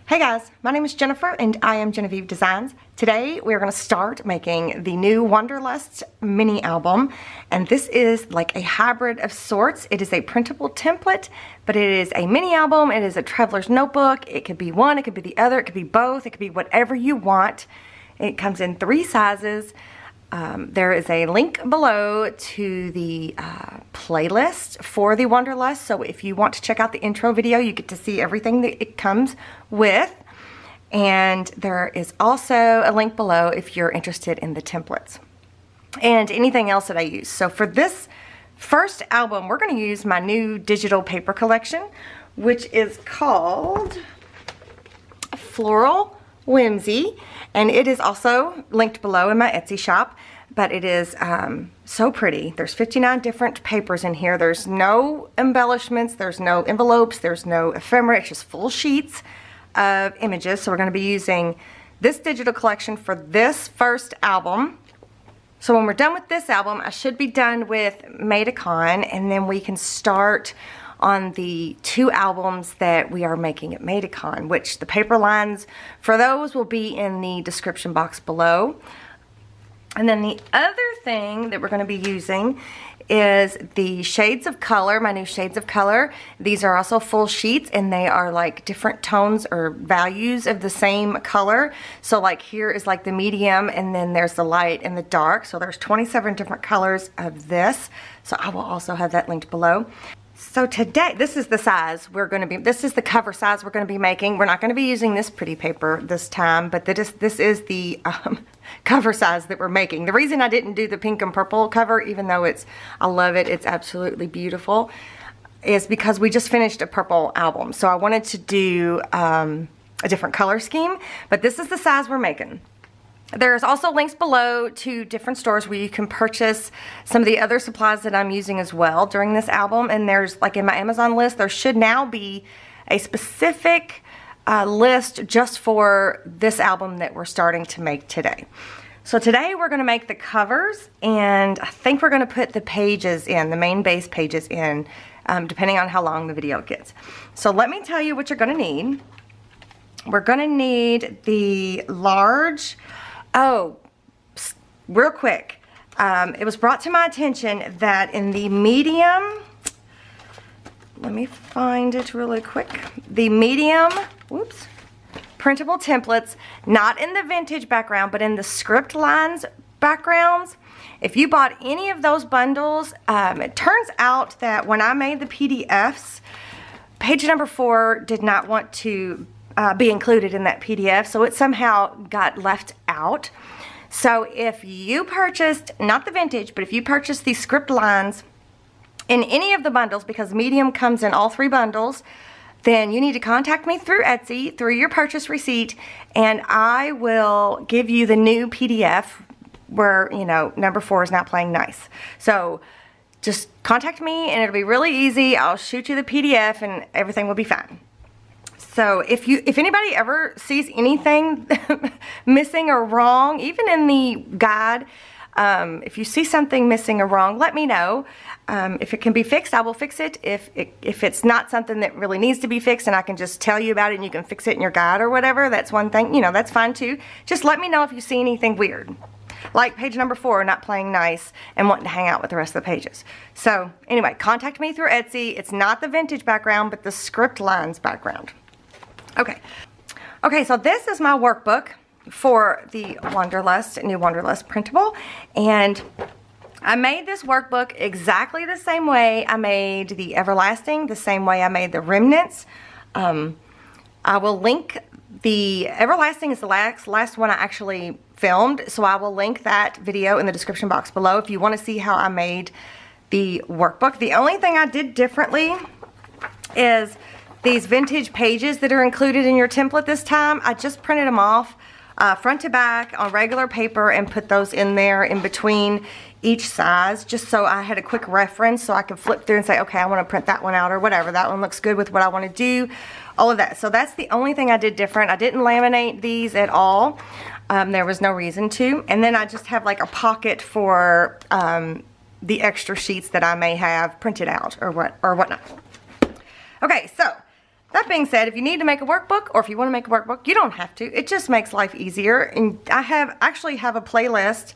Hey guys, my name is Jennifer and I am Jenofeve Designs. Today we're going to start making the new Wanderlust mini album, and this is like a hybrid of sorts. It is a printable template, but it is a mini album. It is a traveler's notebook. It could be one, it could be the other, it could be both, it could be whatever you want. It comes in 3 sizes. There is a link below to the playlist for the Wanderlust, so if you want to check out the intro video, you get to see everything that it comes with. And there is also a link below if you're interested in the templates and anything else that I use. So for this first album, we're going to use my new digital paper collection, which is called Floral Whimsy, and it is also linked below in my Etsy shop. But it is so pretty. There's 59 different papers in here. There's no embellishments, there's no envelopes, there's no ephemera. It's just full sheets of images. So we're going to be using this digital collection for this first album. So when we're done with this album, I should be done with Maidicon, and then we can start on the 2 albums that we are making at Maidicon, which the paper lines for those will be in the description box below. And then the other thing that we're going to be using is the shades of color, my new shades of color. These are also full sheets, and they are like different tones or values of the same color. So like here is like the medium, and then there's the light and the dark. So there's 27 different colors of this. So I will also have that linked below. So today, this is the size we're going to be, this is the cover size we're going to be making. We're not going to be using this pretty paper this time, but this is the cover size that we're making. The reason I didn't do the pink and purple cover, even though I love it, it's absolutely beautiful, is because we just finished a purple album. So I wanted to do a different color scheme, but this is the size we're making. There's also links below to different stores where you can purchase some of the other supplies that I'm using as well during this album. And there's, like in my Amazon list, there should now be a specific list just for this album that we're starting to make today. So today we're going to make the covers, and I think we're going to put the pages in, the main base pages in, depending on how long the video gets. So let me tell you what you're going to need. We're going to need the large... Oh, real quick, it was brought to my attention that in the medium, let me find it really quick, the medium, whoops, printable templates, not in the vintage background, but in the script lines backgrounds, if you bought any of those bundles, it turns out that when I made the PDFs, page number 4 did not want to be included in that PDF, so it somehow got left out. So if you purchased, not the vintage, but if you purchased these script lines in any of the bundles, because medium comes in all 3 bundles, then you need to contact me through Etsy, through your purchase receipt, and I will give you the new PDF where, you know, number 4 is not playing nice. So just contact me and it'll be really easy. I'll shoot you the PDF and everything will be fine. So if anybody ever sees anything missing or wrong, even in the guide, if you see something missing or wrong, let me know. If it can be fixed, I will fix it. If it's not something that really needs to be fixed and I can just tell you about it and you can fix it in your guide or whatever, that's one thing, you know, that's fine too. Just let me know if you see anything weird. Like page number 4 not playing nice and wanting to hang out with the rest of the pages. So anyway, contact me through Etsy. It's not the vintage background, but the script lines background. Okay, so this is my workbook for the Wanderlust, new Wanderlust printable, and I made this workbook exactly the same way I made the Everlasting, the same way I made the Remnants. I will link the Everlasting is the last one I actually filmed, so I will link that video in the description box below if you want to see how I made the workbook. The only thing I did differently is these vintage pages that are included in your template this time. I just printed them off front to back on regular paper and put those in there in between each size, just so I had a quick reference so I could flip through and say, okay, I want to print that one out or whatever. That one looks good with what I want to do, all of that. So that's the only thing I did different. I didn't laminate these at all. There was no reason to. And then I just have like a pocket for the extra sheets that I may have printed out or whatnot. Okay, so that being said, if you need to make a workbook, or if you want to make a workbook, you don't have to. It just makes life easier. And I actually have a playlist,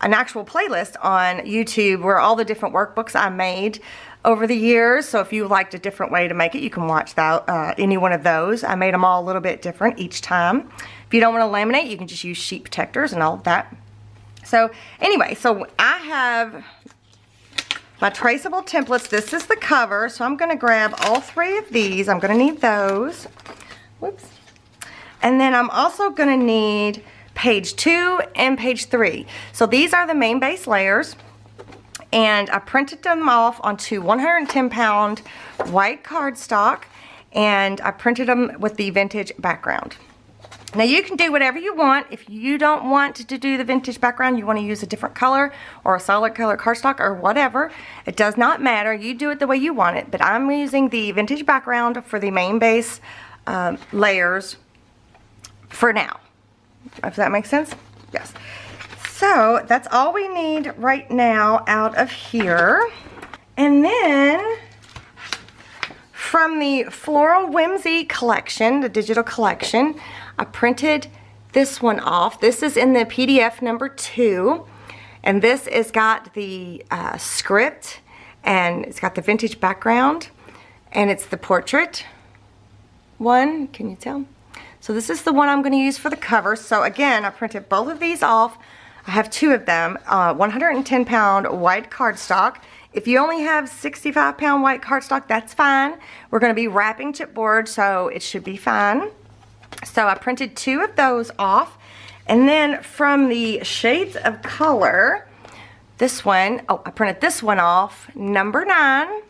an actual playlist on YouTube where all the different workbooks I made over the years. So if you liked a different way to make it, you can watch that, any one of those. I made them all a little bit different each time. If you don't want to laminate, you can just use sheet protectors and all of that. So anyway, so I have my traceable templates. This is the cover, so I'm going to grab all 3 of these. I'm going to need those. Whoops. And then I'm also going to need page 2 and page 3. So these are the main base layers, and I printed them off onto 110-pound white cardstock, and I printed them with the vintage background. Now you can do whatever you want. If you don't want to do the vintage background, you want to use a different color or a solid color cardstock or whatever, it does not matter. You do it the way you want it, but I'm using the vintage background for the main base layers for now. If that makes sense? Yes. So that's all we need right now out of here. And then from the Floral Whimsy collection, the digital collection, I printed this one off. This is in the PDF number 2, and this has got the script, and it's got the vintage background, and it's the portrait one. Can you tell? So this is the one I'm going to use for the cover. So again, I printed both of these off. I have 2 of them, 110-pound white cardstock. If you only have 65-pound white cardstock, that's fine. We're going to be wrapping chipboard, so it should be fine. So I printed 2 of those off. And then from the shades of color, this one, I printed this one off, number 9. I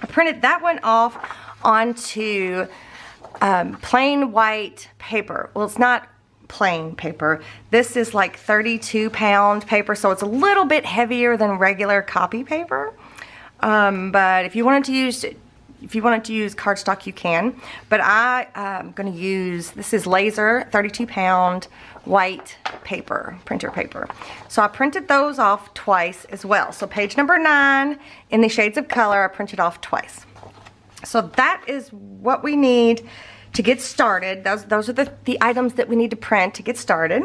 printed that one off onto plain white paper. Well, it's not plain paper. This is like 32-pound paper, so it's a little bit heavier than regular copy paper. But if you wanted to use cardstock, you can. But I'm going to use, this is laser 32-pound white paper, printer paper. So I printed those off twice as well. So page number 9 in the shades of color, I printed off twice. So that is what we need to get started. Those are the items that we need to print to get started.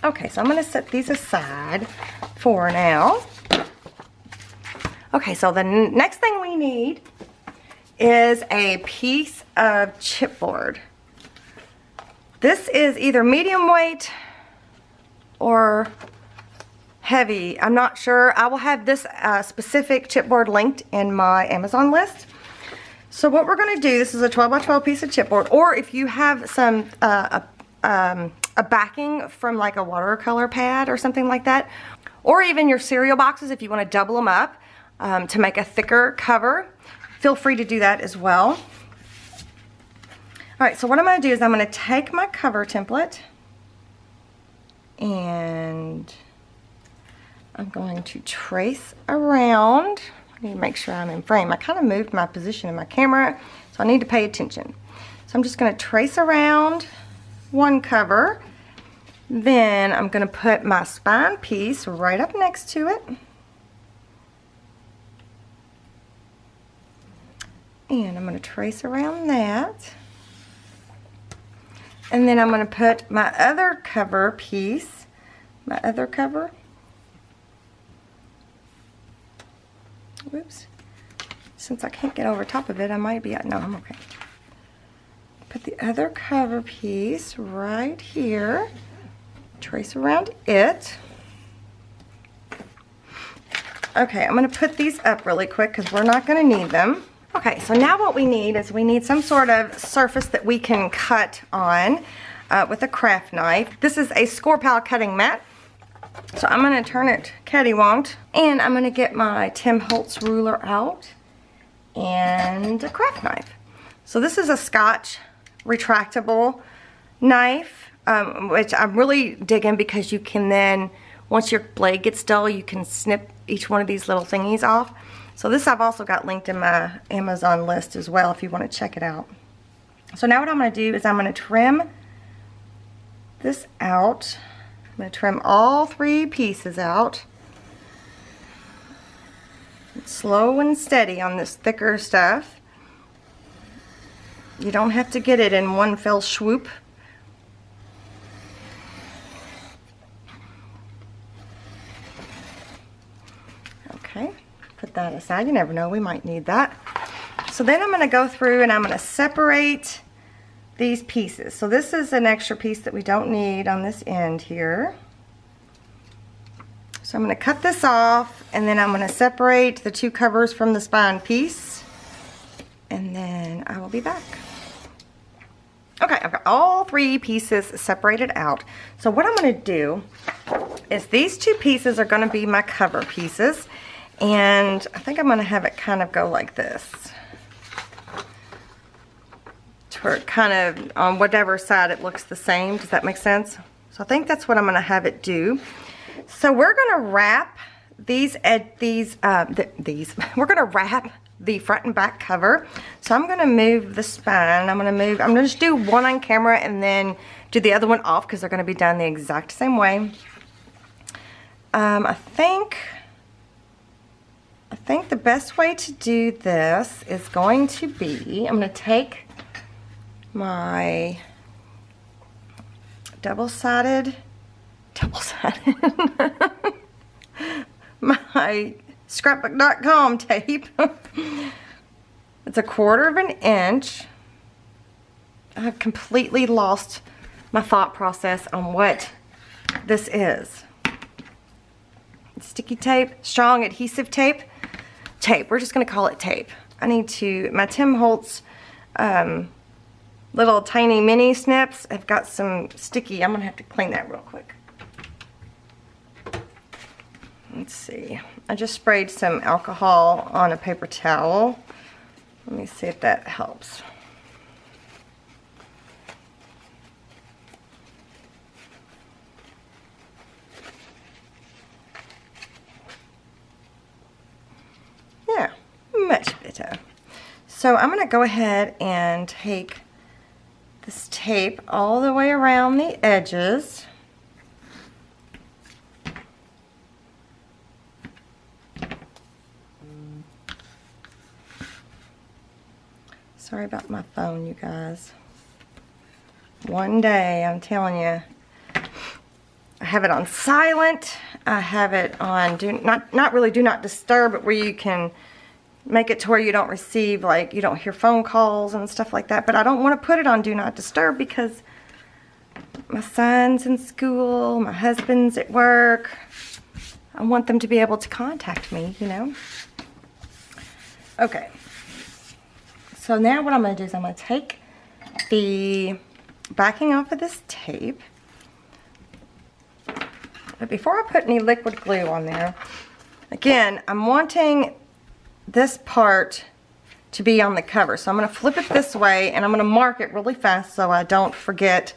Okay, so I'm going to set these aside for now. Okay, so the next thing we need is a piece of chipboard. This is either medium weight or heavy. I'm not sure. I will have this specific chipboard linked in my Amazon list. So what we're going to do, this is a 12 by 12 piece of chipboard, or if you have some a backing from like a watercolor pad or something like that, or even your cereal boxes if you want to double them up to make a thicker cover, feel free to do that as well. All right, so what I'm going to do is I'm going to take my cover template and I'm going to trace around. I need to make sure I'm in frame. I kind of moved my position in my camera, so I need to pay attention. So I'm just going to trace around one cover. Then I'm going to put my spine piece right up next to it. And I'm going to trace around that. And then I'm going to put my other cover piece, my other cover. Whoops. Since I can't get over top of it, I might be, no, I'm okay. Put the other cover piece right here. Trace around it. Okay, I'm going to put these up really quick because we're not going to need them. Okay, so now what we need is we need some sort of surface that we can cut on with a craft knife. This is a score pile cutting mat. So I'm going to turn it cattywamped, and I'm going to get my Tim Holtz ruler out and a craft knife. So this is a Scotch retractable knife, which I'm really digging because you can then, once your blade gets dull, you can snip each one of these little thingies off. So this I've also got linked in my Amazon list as well if you want to check it out. So now what I'm going to do is I'm going to trim this out. I'm going to trim all 3 pieces out. Slow and steady on this thicker stuff. You don't have to get it in one fell swoop. Okay, put that aside. You never know, we might need that. So then I'm going to go through and I'm going to separate these pieces. So this is an extra piece that we don't need on this end here. So I'm going to cut this off, and then I'm going to separate the two covers from the spine piece, and then I will be back. Okay, I've got all three pieces separated out. So what I'm going to do is these two pieces are going to be my cover pieces, and I think I'm going to have it kind of go like this, to where it kind of, on whatever side it looks the same. Does that make sense? So I think that's what I'm going to have it do. So we're going to wrap we're going to wrap the front and back cover. So I'm going to move the spine. I'm going to just do one on camera and then do the other one off because they're going to be done the exact same way. I think the best way to do this is going to be, I'm going to take my double-sided my scrapbook.com tape. It's 1/4 of an inch. I have completely lost my thought process on what this is. Sticky tape, strong adhesive tape. We're just going to call it tape. I need to, my Tim Holtz little tiny mini snips have got some sticky. I'm going to have to clean that real quick. Let's see. I just sprayed some alcohol on a paper towel. Let me see if that helps. Yeah, much better. So I'm going to go ahead and take this tape all the way around the edges. Sorry about my phone, you guys. One day, I'm telling you, I have it on silent. I have it on not really do not disturb, but where you can make it to where you don't receive, like, you don't hear phone calls and stuff like that. But I don't want to put it on do not disturb because my son's in school, my husband's at work. I want them to be able to contact me, you know. Okay. So now what I'm going to do is I'm going to take the backing off of this tape. But before I put any liquid glue on there, again, I'm wanting this part to be on the cover. So I'm going to flip it this way and I'm going to mark it really fast so I don't forget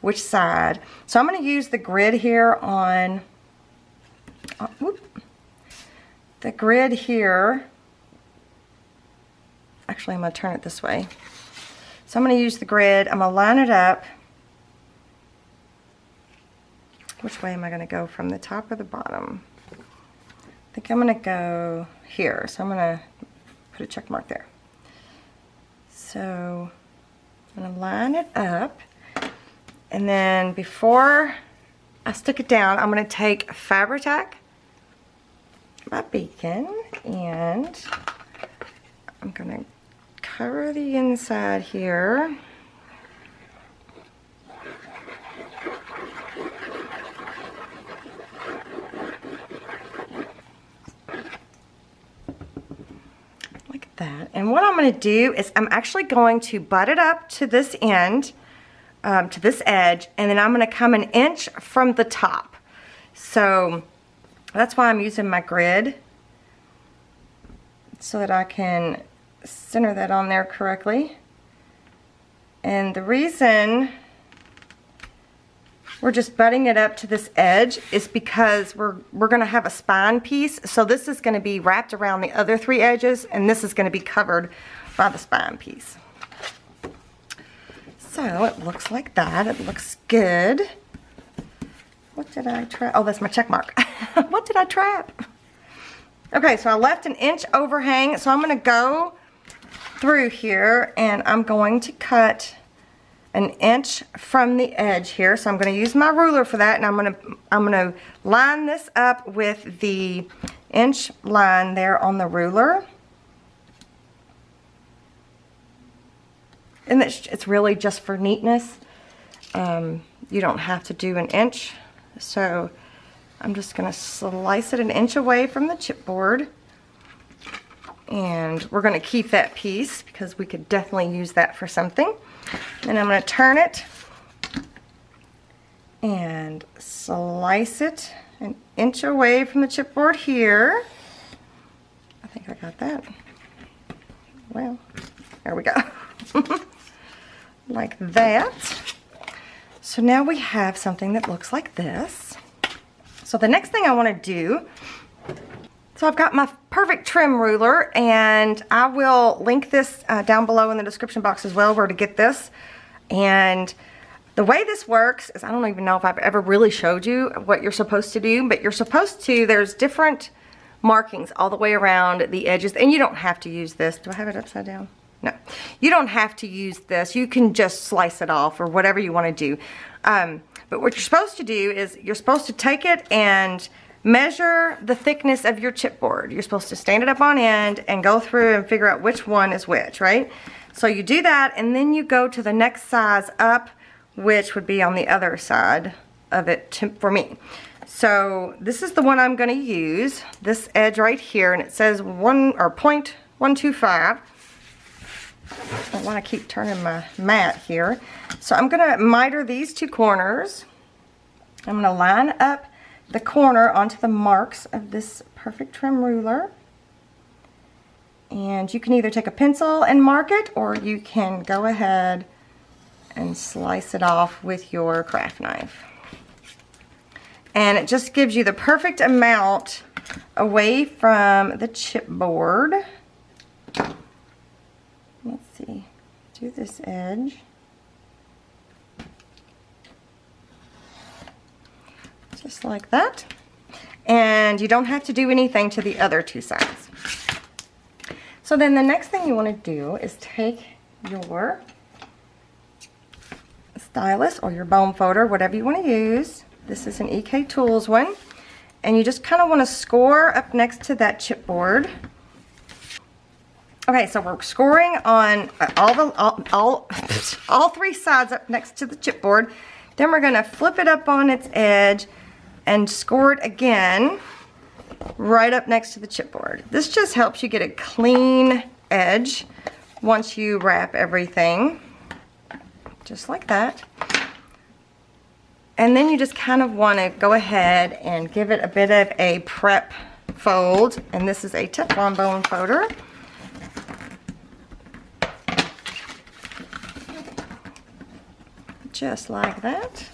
which side. So I'm going to use the grid here on, the grid here. Actually, I'm going to turn it this way. So I'm going to use the grid. I'm going to line it up. Which way am I going to go, from the top or the bottom? I think I'm going to go here. So I'm going to put a check mark there. So I'm going to line it up. And then before I stick it down, I'm going to take Fabri-Tac, my beacon, and I'm going to cover the inside here. Like that. And what I'm going to do is I'm actually going to butt it up to this end, to this edge, and then I'm going to come 1 inch from the top. So that's why I'm using my grid, so that I can center that on there correctly. And the reason we're just butting it up to this edge is because we're going to have a spine piece. So this is going to be wrapped around the other 3 edges, and this is going to be covered by the spine piece. So it looks like that. It looks good. What did I trap? Oh, that's my check mark. What did I trap? Okay, so I left 1 inch overhang, so I'm going to go through here, and I'm going to cut an inch from the edge here. So I'm going to use my ruler for that, and I'm going to line this up with the inch line there on the ruler. And it's really just for neatness. You don't have to do an inch. So I'm just going to slice it an inch away from the chipboard. And we're going to keep that piece because we could definitely use that for something. And I'm going to turn it and slice it an inch away from the chipboard here. I think I got that. Well, there we go. Like that. So now we have something that looks like this. So the next thing I want to do, so I've got my perfect trim ruler, and I will link this down below in the description box as well where to get this. And the way this works is, I don't even know if I've ever really showed you what you're supposed to do, but you're supposed to, there's different markings all the way around the edges, and you don't have to use this. Do I have it upside down? No, you don't have to use this. You can just slice it off or whatever you want to do. But what you're supposed to do is you're supposed to take it and measure the thickness of your chipboard. You're supposed to stand it up on end and go through and figure out which one is which, right? So you do that, and then you go to the next size up, which would be on the other side of it for me. So this is the one I'm going to use, this edge right here, and it says 0.125. I don't want to keep turning my mat here. So I'm going to miter these two corners. I'm going to line up the corner onto the marks of this perfect trim ruler. And you can either take a pencil and mark it, or you can go ahead and slice it off with your craft knife. And it just gives you the perfect amount away from the chipboard. Let's see, do this edge. Just like that. And you don't have to do anything to the other two sides. So then the next thing you want to do is take your stylus or your bone folder, whatever you want to use. This is an EK Tools one. And you just kind of want to score up next to that chipboard. Okay, so we're scoring on all three sides up next to the chipboard. Then we're going to flip it up on its edge and score it again right up next to the chipboard. This just helps you get a clean edge once you wrap everything, just like that. And then you just kind of want to go ahead and give it a bit of a prep fold. And this is a Teflon bone folder. Just like that.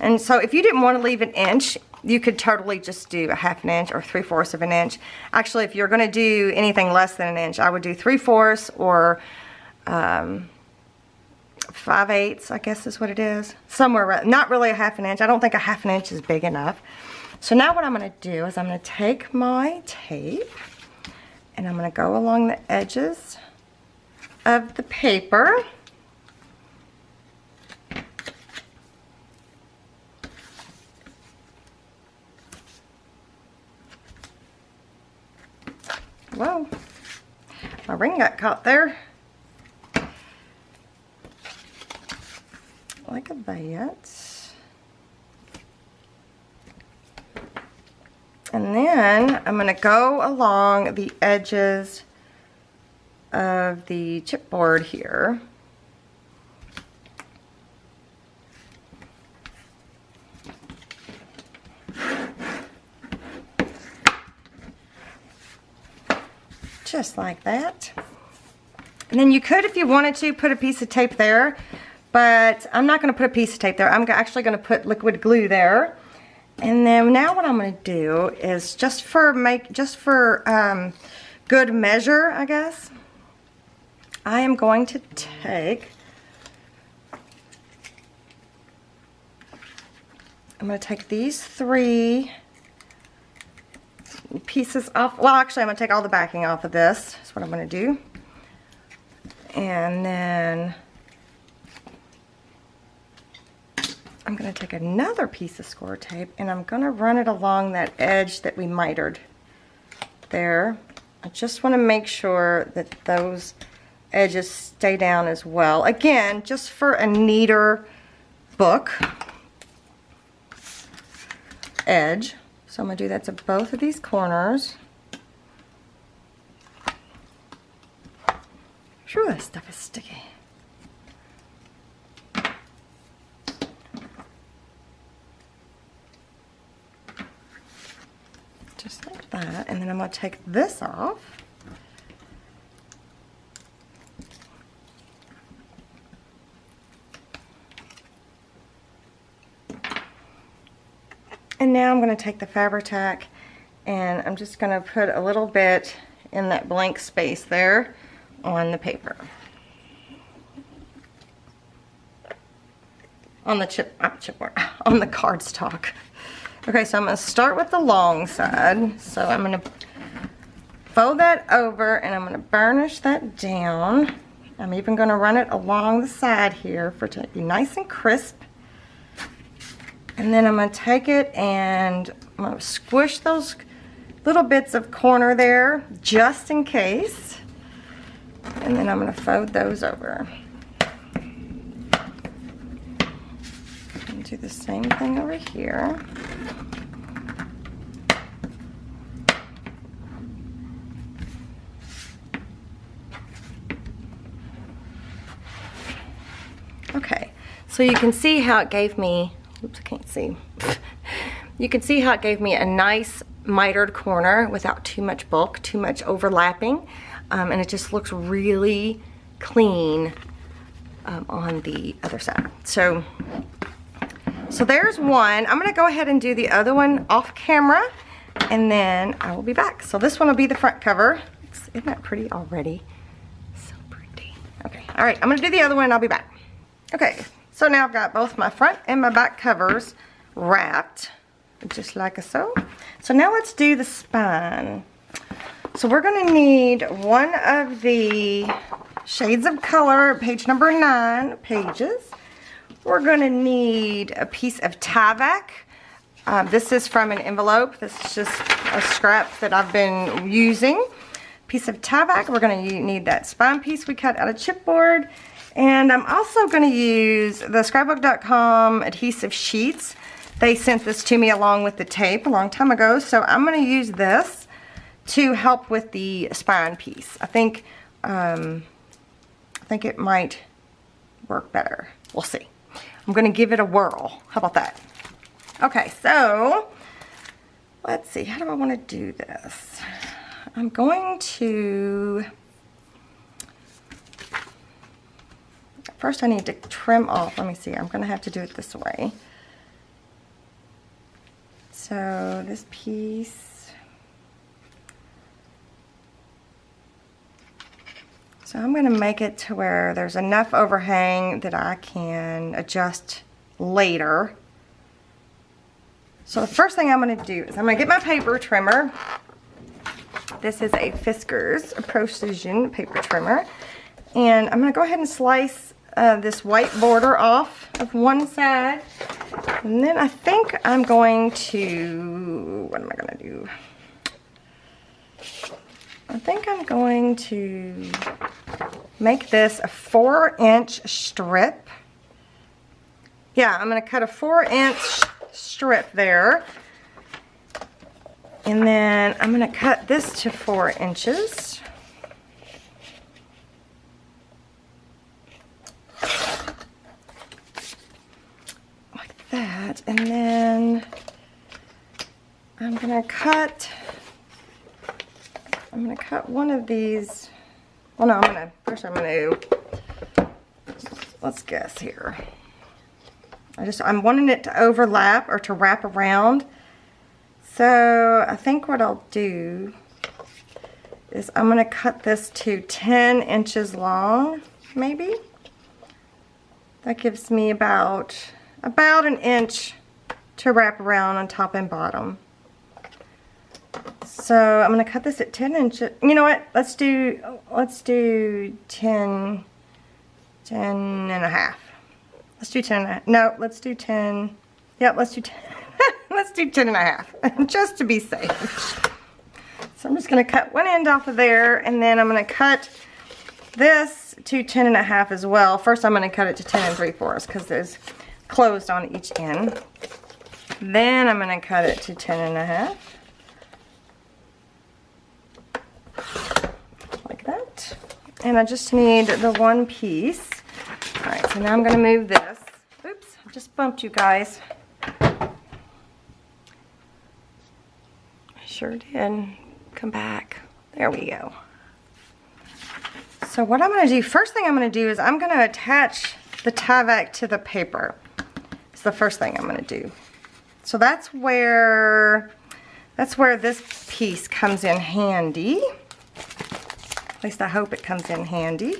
And so if you didn't want to leave an inch, you could totally just do a 1/2 inch or 3/4 of an inch. Actually, if you're going to do anything less than an inch, I would do 3/4 or 5/8, I guess is what it is. Somewhere around, not really a 1/2 inch. I don't think a 1/2 inch is big enough. So now what I'm going to do is I'm going to take my tape and I'm going to go along the edges of the paper. Whoa, my ring got caught there. Like that. And then I'm going to go along the edges of the chipboard here. Just like that. And then you could, if you wanted to, put a piece of tape there, but I'm not going to put a piece of tape there. I'm actually going to put liquid glue there. And then now what I'm going to do is just for good measure, I guess, I am going to take, these 3 pieces off. Well, actually, I'm going to take all the backing off of this. That's what I'm going to do. And then I'm going to take another piece of score tape and I'm going to run it along that edge that we mitered there. I just want to make sure that those edges stay down as well. Again, just for a neater book edge. So I'm going to do that to both of these corners. Phew, that stuff is sticky. Just like that. And then I'm going to take this off. And now I'm going to take the Fabri-Tac and I'm just going to put a little bit in that blank space there on the paper. On the chipboard, on the cardstock. Okay, so I'm going to start with the long side. So I'm going to fold that over and I'm going to burnish that down. I'm even going to run it along the side here for it to be nice and crisp. And then I'm going to take it and I'm going to squish those little bits of corner there just in case. And then I'm going to fold those over. And do the same thing over here. Okay, so you can see how it gave me, oops, I can't see. You can see how it gave me a nice mitered corner without too much bulk, too much overlapping, and it just looks really clean on the other side. So there's one. I'm going to go ahead and do the other one off camera, and then I will be back. So this one will be the front cover. Isn't that pretty already? So pretty. Okay, all right, I'm going to do the other one and I'll be back. Okay, so now I've got both my front and my back covers wrapped, just like so. So now let's do the spine. So we're going to need one of the shades of color, page number 9 pages. We're going to need a piece of Tyvek. This is from an envelope. This is just a scrap that I've been using. Piece of Tyvek. We're going to need that spine piece we cut out of chipboard. And I'm also going to use the scrapbook.com adhesive sheets. They sent this to me along with the tape a long time ago. So I'm going to use this to help with the spine piece. I think it might work better. We'll see. I'm going to give it a whirl. How about that? Okay, so let's see. How do I want to do this? I'm going to... First I need to trim off. Let me see. I'm going to have to do it this way. So this piece. So I'm going to make it to where there's enough overhang that I can adjust later. So the first thing I'm going to do is I'm going to get my paper trimmer. This is a Fiskars Precision paper trimmer. And I'm going to go ahead and slice this white border off of one side. And then I think I'm going to, what am I going to do? I think I'm going to make this a 4-inch strip. Yeah, I'm going to cut a 4-inch strip there. And then I'm going to cut this to 4 inches. Like that. And then I'm going to cut one of these. Well, no, first I'm going to, let's guess here. I'm wanting it to overlap or to wrap around. So I think what I'll do is I'm going to cut this to 10 inches long, maybe. That gives me about an inch to wrap around on top and bottom. So I'm going to cut this at 10 inches. You know what? Let's do 10 and a half. Let's do 10 and a half. No, let's do 10. Yep, let's do 10. Let's do 10 and a half, just to be safe. So I'm just going to cut one end off of there, and then I'm going to cut this to 10 and a half as well. First I'm going to cut it to 10 3/4 because there's closed on each end. Then I'm going to cut it to 10 and a half. Like that. And I just need the one piece. Alright, so now I'm going to move this. Oops, I just bumped you guys. Sure did. Come back. There we go. So what I'm going to do, first thing I'm going to do is I'm going to attach the Tyvek to the paper. It's the first thing I'm going to do. So that's where this piece comes in handy. At least I hope it comes in handy.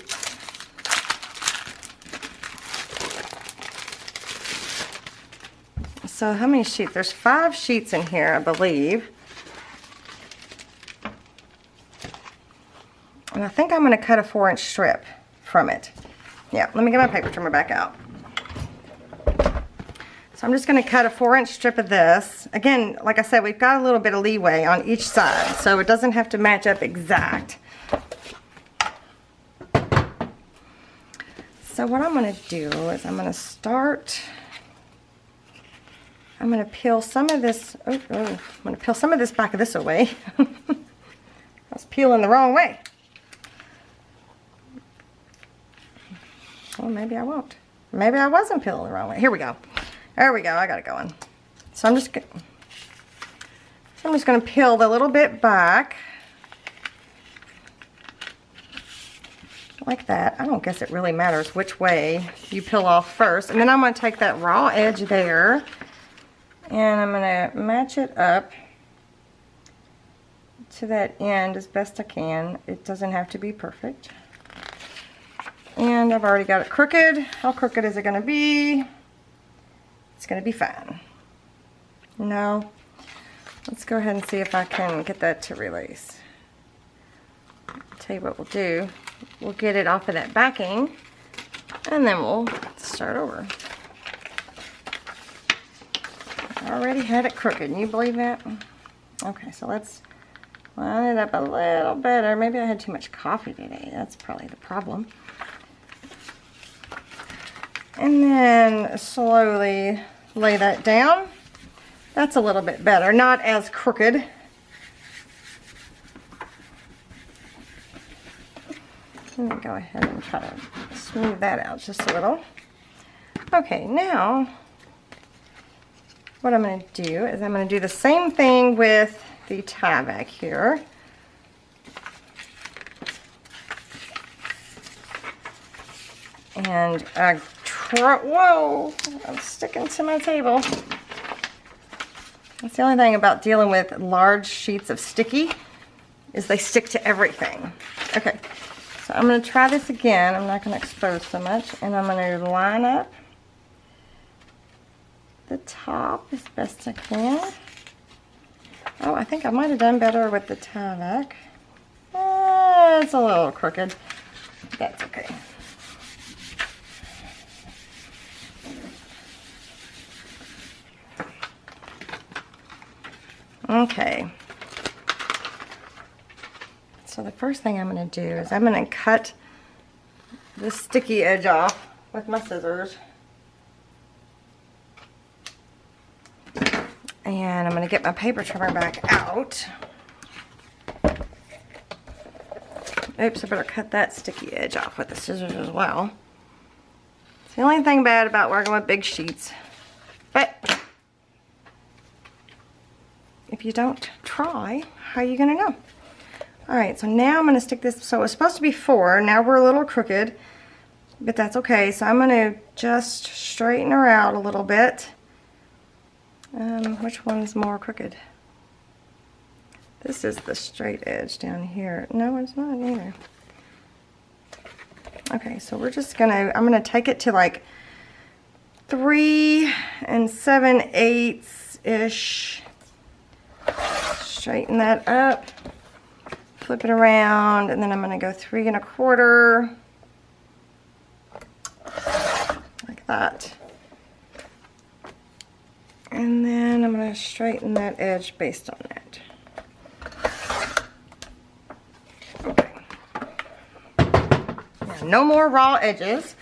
So how many sheets? There's 5 sheets in here, I believe. And I think I'm going to cut a 4-inch strip from it. Yeah, let me get my paper trimmer back out. So I'm just going to cut a 4-inch strip of this. Again, like I said, we've got a little bit of leeway on each side, so it doesn't have to match up exact. So what I'm going to do is I'm going to start... I'm going to peel some of this... I'm going to peel some of this back this away. I was peeling the wrong way. Well, maybe I won't. Maybe I wasn't peeling the wrong way. Here we go. There we go. I got it going. So I'm just going to peel the little bit back. Like that. I don't guess it really matters which way you peel off first. And then I'm going to take that raw edge there and I'm going to match it up to that end as best I can. It doesn't have to be perfect. And I've already got it crooked. How crooked is it going to be? It's going to be fine. Now, let's go ahead and see if I can get that to release. I'll tell you what we'll do. We'll get it off of that backing, and then we'll start over. I already had it crooked. Can you believe that? Okay, so let's line it up a little better. Maybe I had too much coffee today. That's probably the problem. And then slowly lay that down. That's a little bit better, not as crooked. Let me go ahead and try to smooth that out just a little. Okay, now what I'm going to do is I'm going to do the same thing with the Tyvek here. And whoa, I'm sticking to my table. That's the only thing about dealing with large sheets of sticky is they stick to everything. Okay, so I'm going to try this again. I'm not going to expose so much, and I'm going to line up the top as best I can. Oh, I think I might have done better with the Tyvek. It's a little crooked. That's okay. Okay, so the first thing I'm going to do is I'm going to cut the sticky edge off with my scissors. And I'm going to get my paper trimmer back out. Oops, I better cut that sticky edge off with the scissors as well. It's the only thing bad about working with big sheets. But if you don't try, how are you going to know? Alright, so now I'm going to stick this, so it's supposed to be 4, now we're a little crooked, but that's okay. So I'm going to just straighten her out a little bit. Which one's more crooked? This is the straight edge down here. No, it's not either. Okay, so we're just going to, I'm going to take it to like 3 7/8-ish. Straighten that up, flip it around, and then I'm going to go 3 1/4, like that. And then I'm going to straighten that edge based on that. Okay. Now, no more raw edges.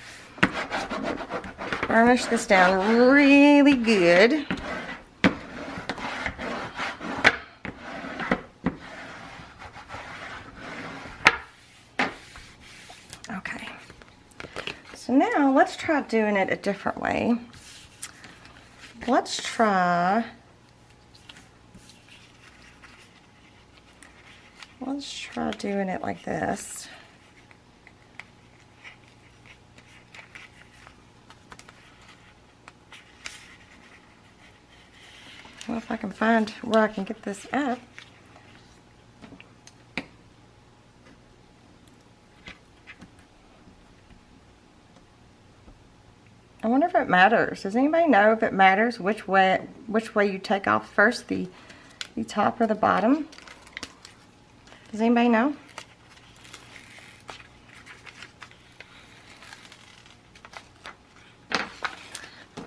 Burnish this down really good. Okay. So now let's try doing it a different way. Let's try doing it like this. Well, if I can find where I can get this up. I wonder if it matters. Does anybody know if it matters which way you take off first, the top or the bottom? Does anybody know?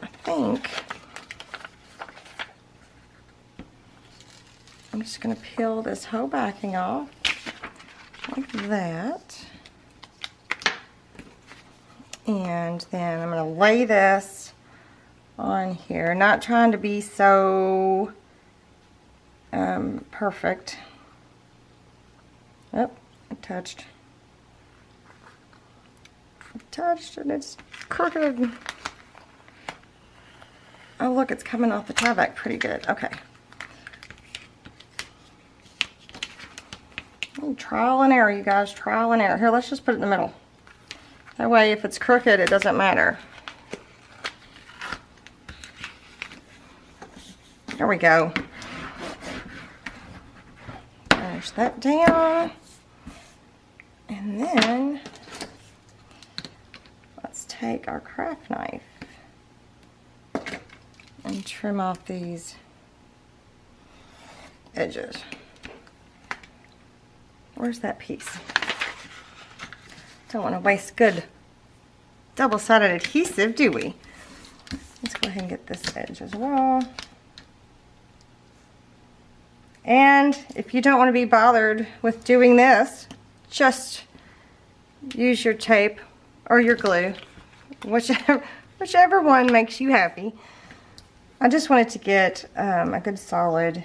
I think I'm just going to peel this whole backing off like that. And then I'm going to lay this on here. Not trying to be so perfect. Oh, it touched. It touched and it's crooked. Oh look, it's coming off the Tyvek pretty good. Okay. Trial and error, you guys. Trial and error. Here, let's just put it in the middle. That way, if it's crooked, it doesn't matter. There we go. Finish that down. And then, let's take our craft knife and trim off these edges. Where's that piece? Don't want to waste good double-sided adhesive, do we? Let's go ahead and get this edge as well. And if you don't want to be bothered with doing this, just use your tape or your glue, whichever one makes you happy. I just wanted to get a good solid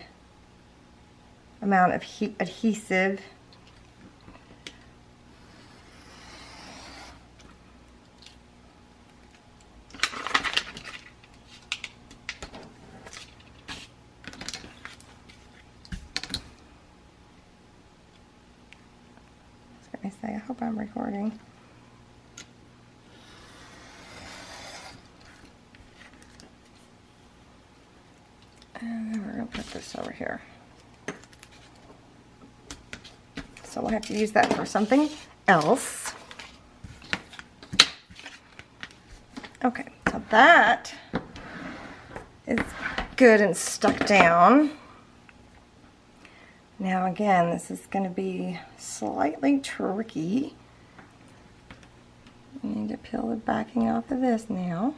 amount of adhesive. I hope I'm recording. And then we're going to put this over here. So we'll have to use that for something else. Okay, so that is good and stuck down. Now again, this is going to be slightly tricky. I need to peel the backing off of this now.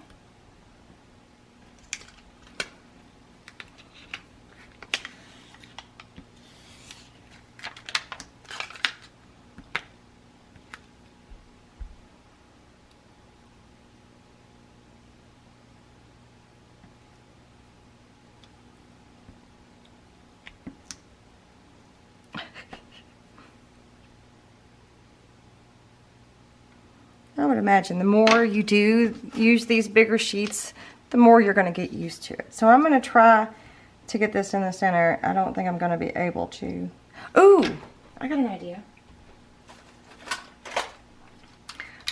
I would imagine the more you do use these bigger sheets, the more you're going to get used to it. So I'm going to try to get this in the center. I don't think I'm going to be able to. Ooh, I got an idea.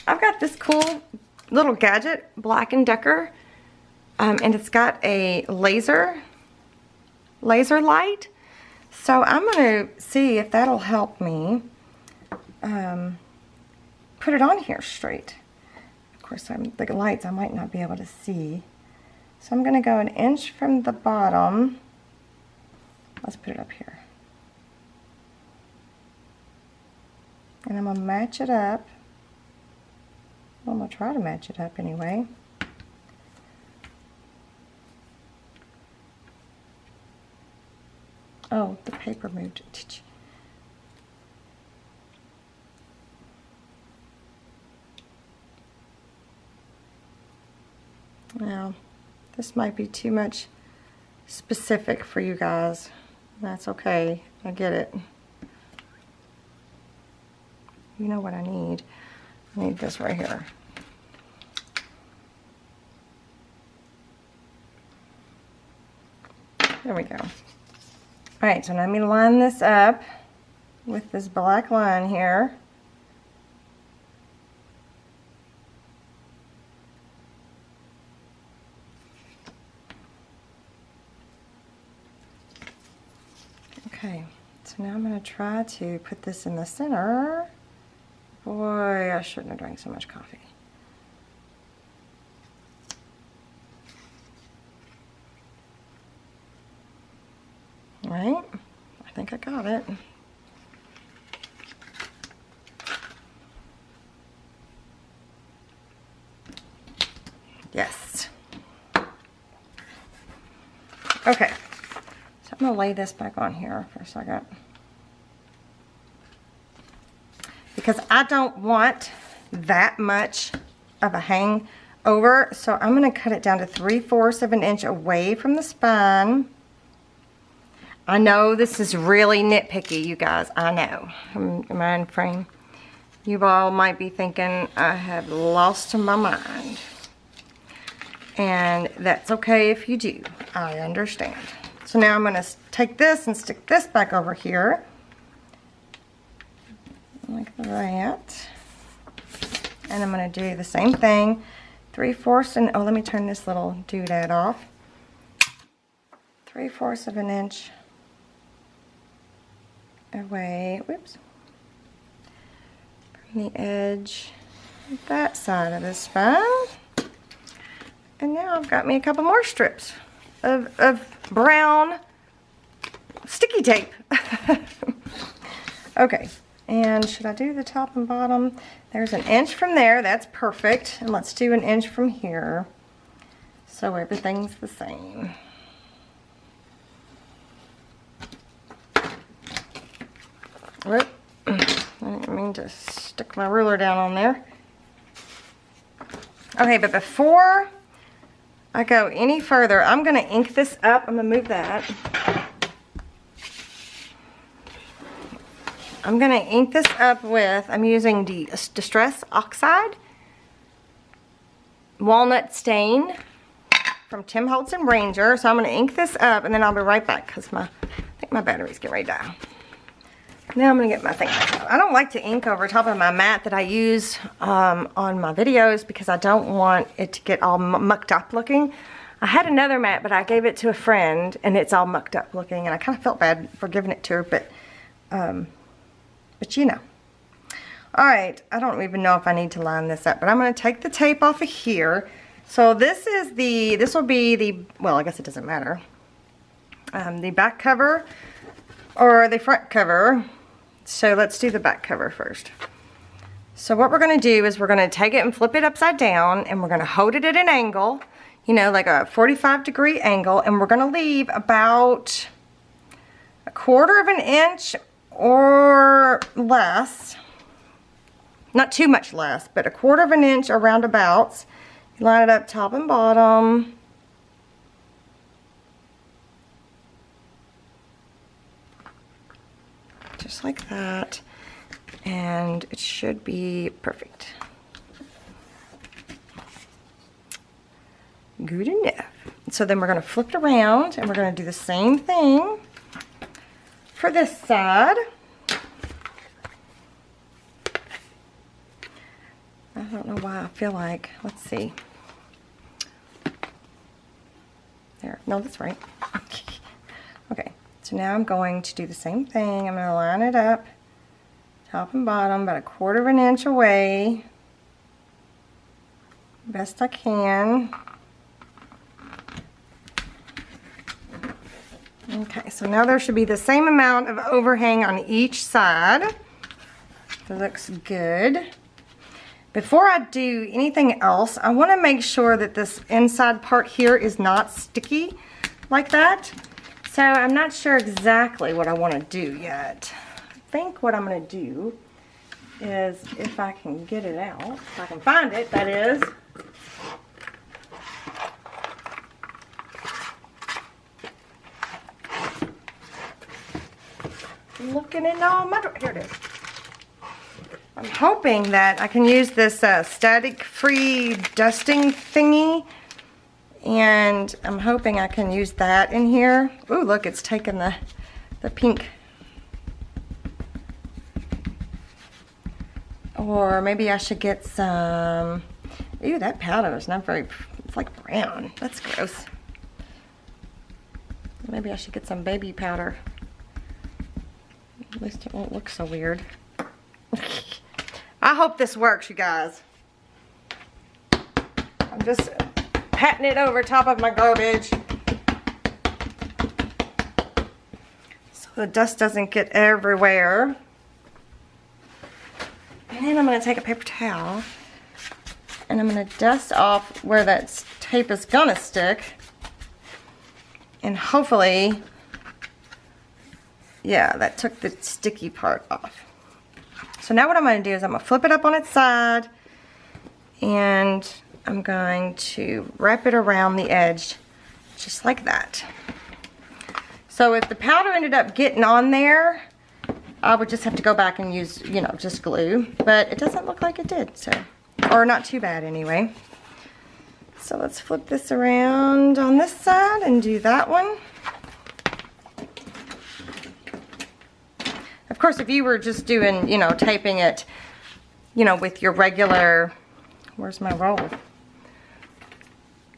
I've got this cool little gadget, Black & Decker, and it's got a laser light. So I'm going to see if that'll help me put it on here straight. Of course, the lights I might not be able to see. So I'm going to go 1 inch from the bottom let's put it up here. And I'm going to match it up. Well, I'm going to try to match it up anyway. Oh, the paper moved. Now, this might be too much specific for you guys. That's okay. I get it. You know what I need. I need this right here. There we go. Alright, so now I'm going to line this up with this black line here. Okay, so now I'm going to try to put this in the center. Boy, I shouldn't have drank so much coffee. Right? I think I got it. Yes. Okay. So I'm going to lay this back on here for a second. Because I don't want that much of a hang over, so I'm going to cut it down to 3/4 of an inch away from the spine. I know this is really nitpicky, you guys. I know. Am I in frame? You all might be thinking I have lost my mind. And that's okay if you do. I understand. So now I'm going to take this and stick this back over here. Like that. And I'm going to do the same thing. 3/4 and oh, let me turn this little doodad off. 3/4 of an inch away. Whoops. From the edge of that side of the spine. And now I've got me a couple more strips of brown sticky tape. Okay. And should I do the top and bottom? There's an inch from there. That's perfect. And let's do an inch from here. So everything's the same. Whoop. I didn't mean to stick my ruler down on there. Okay, but before I go any further, I'm going to ink this up. I'm going to move that. I'm going to ink this up with, I'm using the Distress Oxide Walnut Stain from Tim Holtz and Ranger. So I'm going to ink this up and then I'll be right back because I think my battery's getting ready to die. Now I'm going to get my thing back out. I don't like to ink over top of my mat that I use on my videos because I don't want it to get all mucked up looking. I had another mat, but I gave it to a friend and it's all mucked up looking and I kind of felt bad for giving it to her, but you know. Alright, I don't even know if I need to line this up, but I'm going to take the tape off of here. So this will be the, well, I guess it doesn't matter. The back cover or the front cover. So let's do the back cover first. So what we're going to do is we're going to take it and flip it upside down and we're going to hold it at an angle, you know, like a 45-degree angle, and we're going to leave about 1/4 of an inch or less, not too much less, but 1/4 of an inch or roundabouts. You line it up top and bottom. Just like that, and it should be perfect. Good enough. So then we're going to flip it around and we're going to do the same thing for this side. I don't know why I feel like, let's see. There, no, that's right. Okay, so now I'm going to do the same thing. I'm going to line it up, top and bottom, about 1/4 of an inch away, best I can. Okay, so now there should be the same amount of overhang on each side. That looks good. Before I do anything else, I want to make sure that this inside part here is not sticky like that. So I'm not sure exactly what I want to do yet. I think what I'm going to do is, if I can get it out, if I can find it, that is. Looking in all my, here it is. I'm hoping that I can use this static-free dusting thingy, and I'm hoping I can use that in here. Ooh, look, it's taken the pink. Or maybe I should get some, ooh, that powder is not very, it's like brown. That's gross. Maybe I should get some baby powder. At least it won't look so weird. I hope this works, you guys. I'm just patting it over top of my garbage so the dust doesn't get everywhere. And I'm going to take a paper towel and I'm going to dust off where that tape is going to stick. And hopefully, yeah, that took the sticky part off. So now what I'm going to do is I'm going to flip it up on its side and I'm going to wrap it around the edge just like that. So if the powder ended up getting on there, I would just have to go back and use, you know, just glue. But it doesn't look like it did, so, or not too bad anyway. So let's flip this around on this side and do that one. Of course, if you were just doing, you know, taping it, you know, with your regular, where's my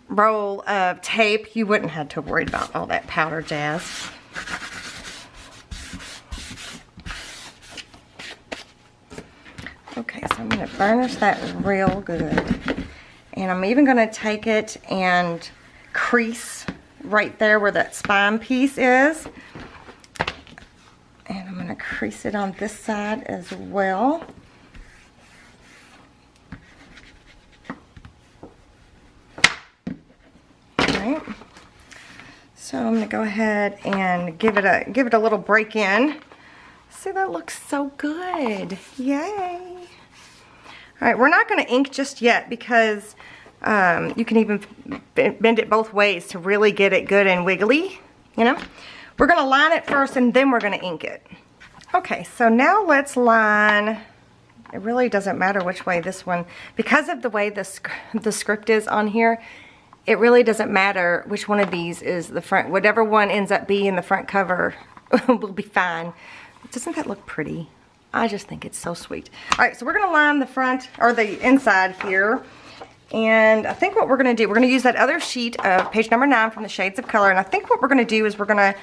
roll of tape, you wouldn't have to worry about all that powder jazz. Okay, so I'm going to burnish that real good. And I'm even going to take it and crease right there where that spine piece is. And I'm going to crease it on this side as well. Alright. So I'm going to go ahead and give it a little break in. See, that looks so good. Yay. Alright, we're not going to ink just yet because you can even bend it both ways to really get it good and wiggly, you know. We're going to line it first and then we're going to ink it. Okay, so now let's line. It really doesn't matter which way this one, because of the way the script is on here, it really doesn't matter which one of these is the front. Whatever one ends up being the front cover will be fine. Doesn't that look pretty? I just think it's so sweet. All right, so we're going to line the front, or the inside here. And I think what we're going to do, we're going to use that other sheet of page number 9 from the Shades of Color. And I think what we're going to do is we're going to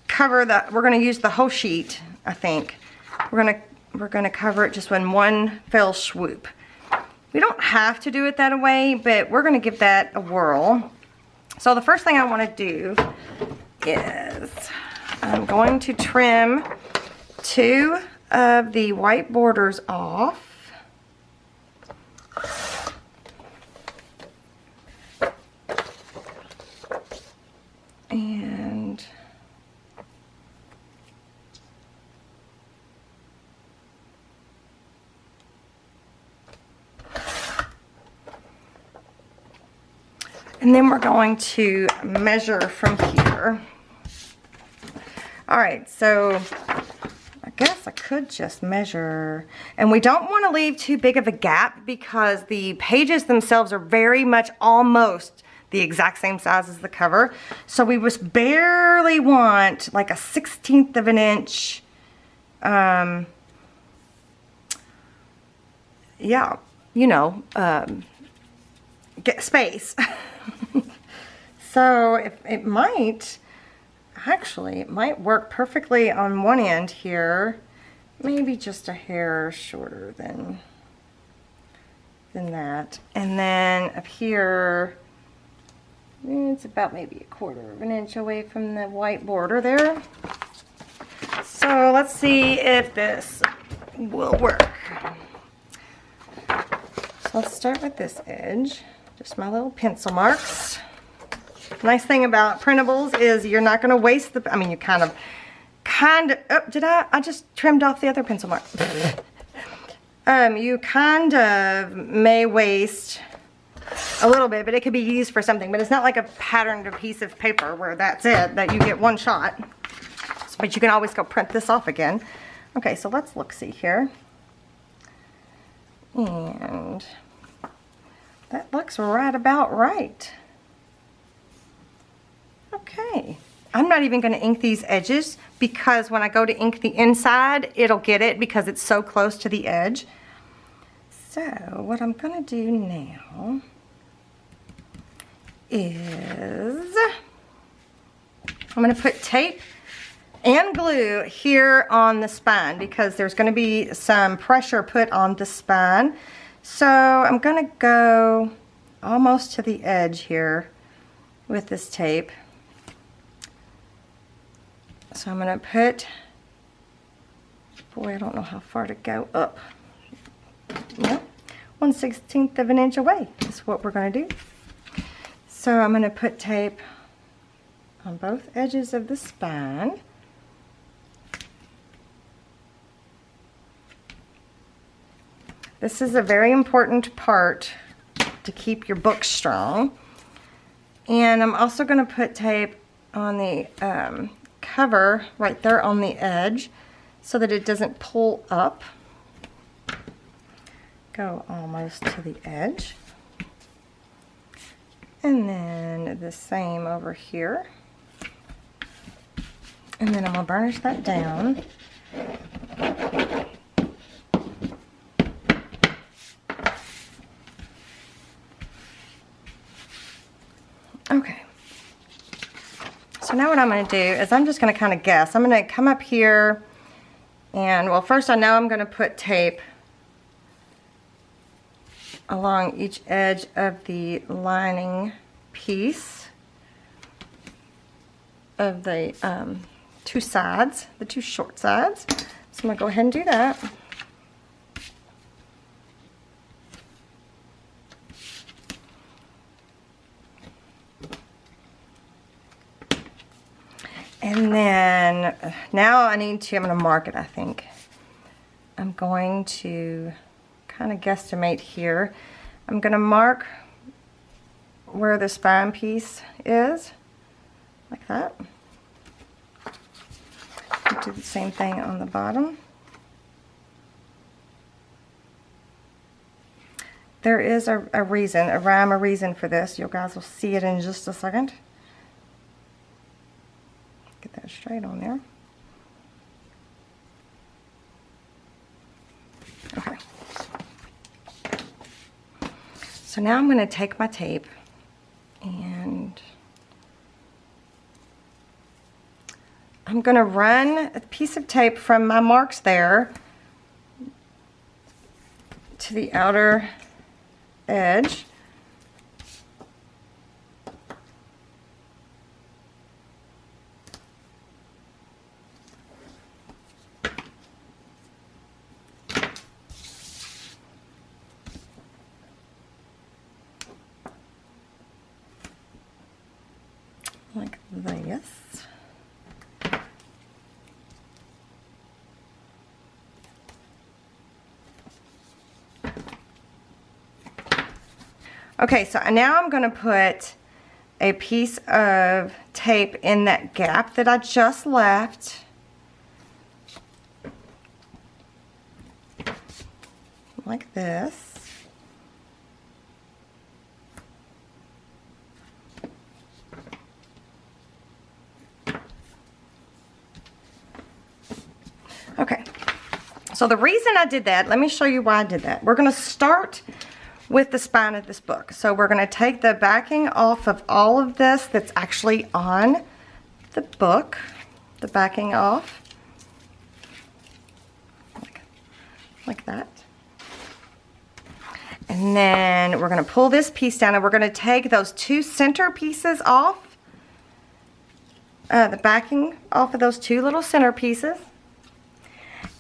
cover the, we're going to use the whole sheet, I think. We're going to cover it just in one fell swoop. We don't have to do it that way, but we're going to give that a whirl. So the first thing I want to do is I'm going to trim 2 of the white borders off. And then we're going to measure from here. All right, so I guess I could just measure. And we don't want to leave too big of a gap because the pages themselves are very much almost the exact same size as the cover. So we just barely want like a 1/16 of an inch, yeah, you know, get space. So if it might, actually, it might work perfectly on one end here, maybe just a hair shorter than that. And then up here, It's about maybe 1/4 of an inch away from the white border there. So let's see if this will work. So let's start with this edge. Just my little pencil marks. Nice thing about printables is you're not going to waste the, I mean, you kind of, oh, I just trimmed off the other pencil mark. You kind of may waste a little bit, but it could be used for something. But it's not like a patterned piece of paper where that's it, that you get one shot. But you can always go print this off again. Okay, so let's look-see here. And that looks right about right. Okay. I'm not even going to ink these edges because when I go to ink the inside, it'll get it because it's so close to the edge. So what I'm going to do now is I'm going to put tape and glue here on the spine because there's going to be some pressure put on the spine. So I'm going to go almost to the edge here with this tape. So I'm going to put, boy, I don't know how far to go up. No, 1/16 of an inch away is what we're going to do. So I'm going to put tape on both edges of the spine. This is a very important part to keep your book strong. And I'm also going to put tape on the cover right there on the edge so that it doesn't pull up. Go almost to the edge. And then the same over here. And then I'm going to burnish that down. Okay. So now what I'm going to do is I'm just going to kind of guess. I'm going to come up here and, well, first I know I'm going to put tape along each edge of the lining piece of the two sides, the two short sides. So I'm going to go ahead and do that. And then now I'm going to mark it, I think. I'm going to kind of guesstimate here. I'm going to mark where the spine piece is, like that. Do the same thing on the bottom. There is a reason, a rhyme or reason for this. You guys will see it in just a second. Get that straight on there. Okay. So now I'm going to take my tape and I'm going to run a piece of tape from my marks there to the outer edge. Like this. Okay, so now I'm going to put a piece of tape in that gap that I just left. Like this. Okay, so the reason I did that, let me show you why I did that. We're going to start with the spine of this book. So we're going to take the backing off of all of this that's actually on the book, the backing off, like that. And then we're going to pull this piece down, and we're going to take those 2 center pieces off. The backing off of those 2 little center pieces.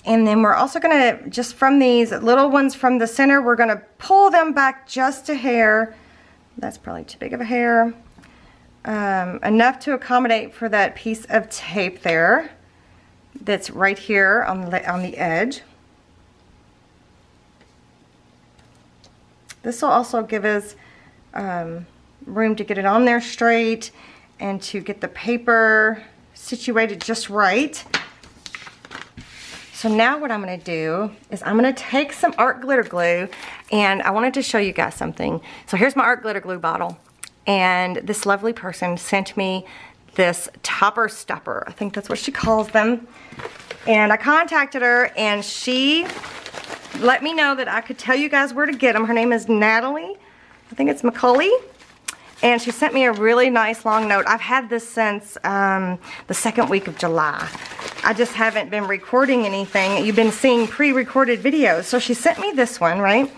And then we're also going to, just from these little ones from the center, we're going to pull them back just a hair. That's probably too big of a hair. Enough to accommodate for that piece of tape there that's right here on the edge. This will also give us room to get it on there straight and to get the paper situated just right. So now what I'm going to do is I'm going to take some art glitter glue, and I wanted to show you guys something. So here's my art glitter glue bottle, and this lovely person sent me this topper stopper. I think that's what she calls them. And I contacted her, and she let me know that I could tell you guys where to get them. Her name is Natalie. I think it's McCauley. And she sent me a really nice long note. I've had this since the 2nd week of July. I just haven't been recording anything. You've been seeing pre-recorded videos. So she sent me this one, right?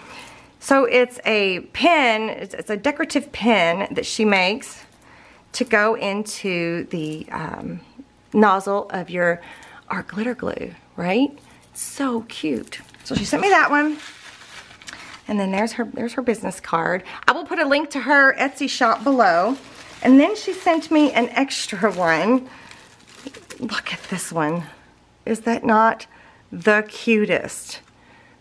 So it's a pen. It's a decorative pen that she makes to go into the nozzle of your art glitter glue, right? So cute. So she sent me that one. And then there's her business card. I will put a link to her Etsy shop below. And then she sent me an extra one. Look at this one. Is that not the cutest?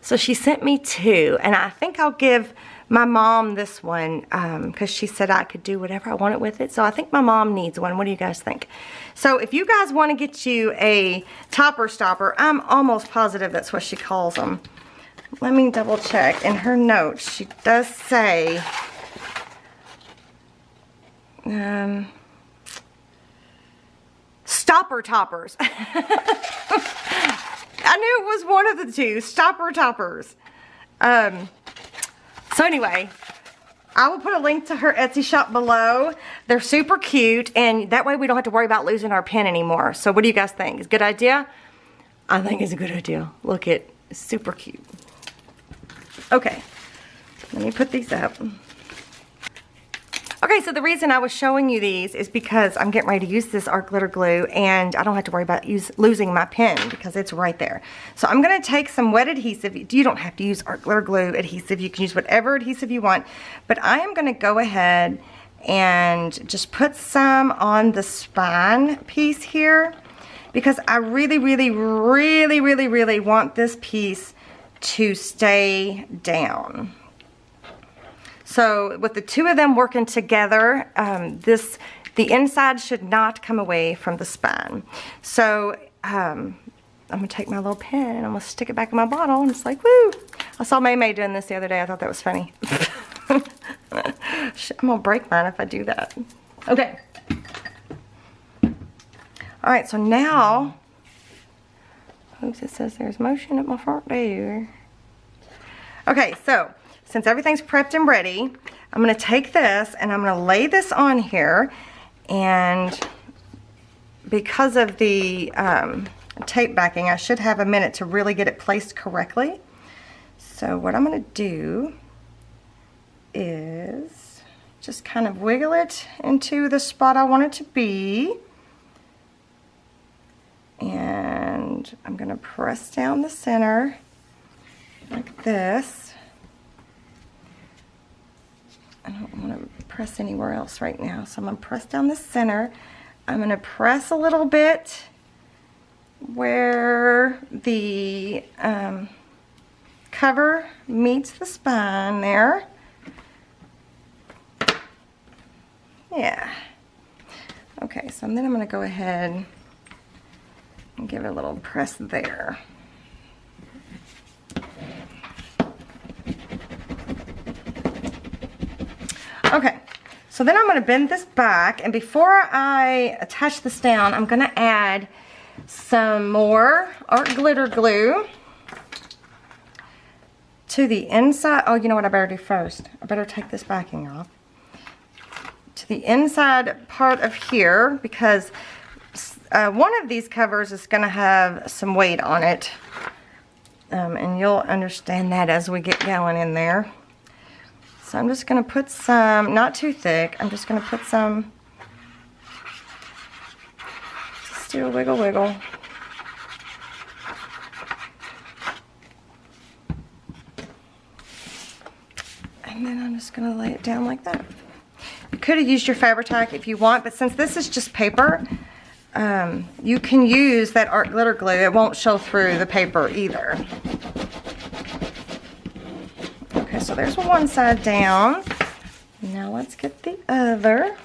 So she sent me 2, and I think I'll give my mom this one because she said I could do whatever I wanted with it. So I think my mom needs one. What do you guys think? So if you guys want to get you a topper stopper, I'm almost positive that's what she calls them. Let me double check. In her notes, she does say stopper toppers. I knew it was one of the 2, stopper toppers. So anyway, I will put a link to her Etsy shop below. They're super cute, and that way we don't have to worry about losing our pen anymore. So what do you guys think? Is it a good idea? I think it's a good idea. Look, it's super cute. Okay, let me put these up. Okay, so the reason I was showing you these is because I'm getting ready to use this art glitter glue, and I don't have to worry about losing my pen because it's right there. So I'm going to take some wet adhesive. You don't have to use art glitter glue adhesive. You can use whatever adhesive you want. But I am going to go ahead and just put some on the spine piece here because I really, really, really, really, really want this piece to stay down. So with the 2 of them working together, the inside should not come away from the spine. So I'm gonna take my little pen and I'm gonna stick it back in my bottle, and it's like, woo! I saw May doing this the other day. I thought that was funny. I'm gonna break mine if I do that. Okay. All right, so now, oops, it says there's motion at my front door. Okay, so since everything's prepped and ready, I'm going to take this and I'm going to lay this on here, and because of the tape backing, I should have a minute to really get it placed correctly. So what I'm going to do is just kind of wiggle it into the spot I want it to be, and I'm going to press down the center like this. I don't want to press anywhere else right now, so I'm going to press down the center. I'm going to press a little bit where the cover meets the spine there. Yeah. Okay, so then I'm going to go ahead and give it a little press there. Okay, so then I'm going to bend this back, and before I attach this down, I'm going to add some more art glitter glue to the inside. Oh, you know what I better do first? I better take this backing off. To the inside part of here, because one of these covers is going to have some weight on it, and you'll understand that as we get going in there. So I'm just going to put some, not too thick, I'm just going to put some, just do a wiggle wiggle. And then I'm just going to lay it down like that. You could have used your Fabri-Tac if you want, but since this is just paper, you can use that art glitter glue. It won't show through the paper either. Okay, so there's one side down. Now let's get the other.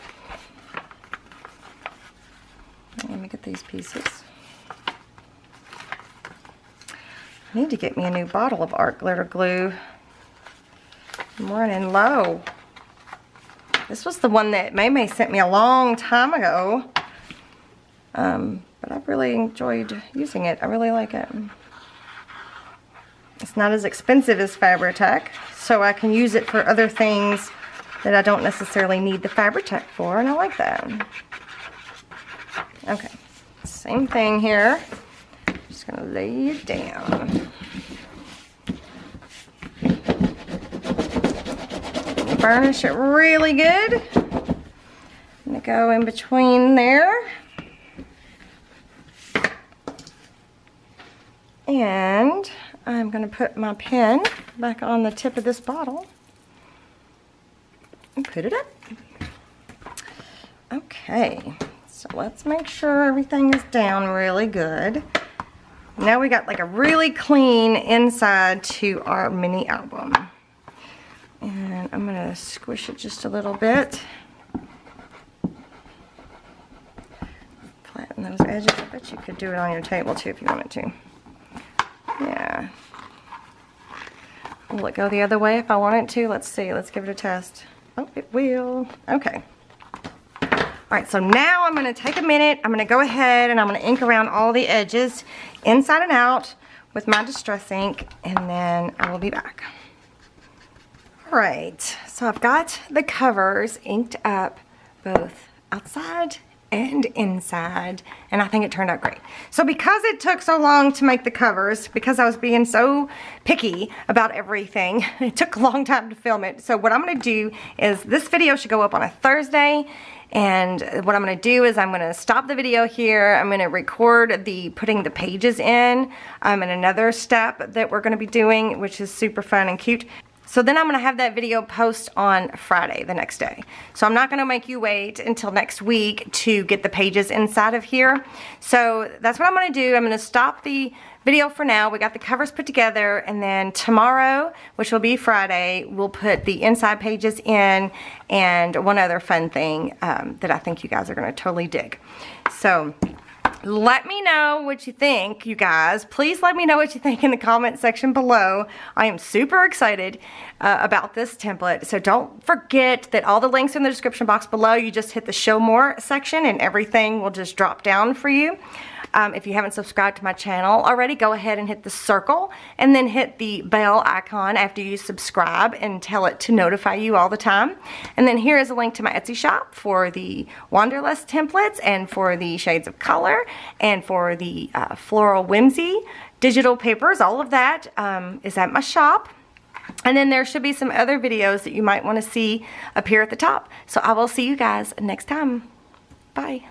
Let me get these pieces. I need to get me a new bottle of art glitter glue. I'm running low. This was the one that May sent me a long time ago. But I've really enjoyed using it. I really like it. It's not as expensive as Fabri-Tac, so I can use it for other things that I don't necessarily need the Fabri-Tac for, and I like that. Okay, same thing here. Just gonna lay it down. Burnish it really good. I'm gonna go in between there. And I'm gonna put my pen back on the tip of this bottle and put it up. Okay, so let's make sure everything is down really good. Now we got like a really clean inside to our mini album. And I'm gonna squish it just a little bit. Flatten those edges. I bet you could do it on your table too if you wanted to. Yeah. Will it go the other way if I want it to? Let's see. Let's give it a test. Oh, it will. Okay. Alright, so now I'm going to take a minute. I'm going to go ahead and I'm going to ink around all the edges inside and out with my Distress ink, and then I will be back. Alright, so I've got the covers inked up both outside and inside, and I think it turned out great. So because it took so long to make the covers, because I was being so picky about everything, it took a long time to film it. So what I'm going to do is, this video should go up on a Thursday, and what I'm going to do is I'm going to stop the video here. I'm going to record the putting the pages in, and another step that we're going to be doing, which is super fun and cute. So then I'm going to have that video post on Friday, the next day. So I'm not going to make you wait until next week to get the pages inside of here. So that's what I'm going to do. I'm going to stop the video for now. We got the covers put together, and then tomorrow, which will be Friday, we'll put the inside pages in, and one other fun thing that I think you guys are going to totally dig. So let me know what you think, you guys. Please let me know what you think in the comment section below. I am super excited about this template. So don't forget that all the links in the description box below. You just hit the show more section and everything will just drop down for you. If you haven't subscribed to my channel already, go ahead and hit the circle and then hit the bell icon after you subscribe and tell it to notify you all the time. And then here is a link to my Etsy shop for the Wanderlust templates and for the shades of color and for the Floral Whimsy digital papers. All of that is at my shop. And then there should be some other videos that you might want to see up here at the top. So I will see you guys next time. Bye.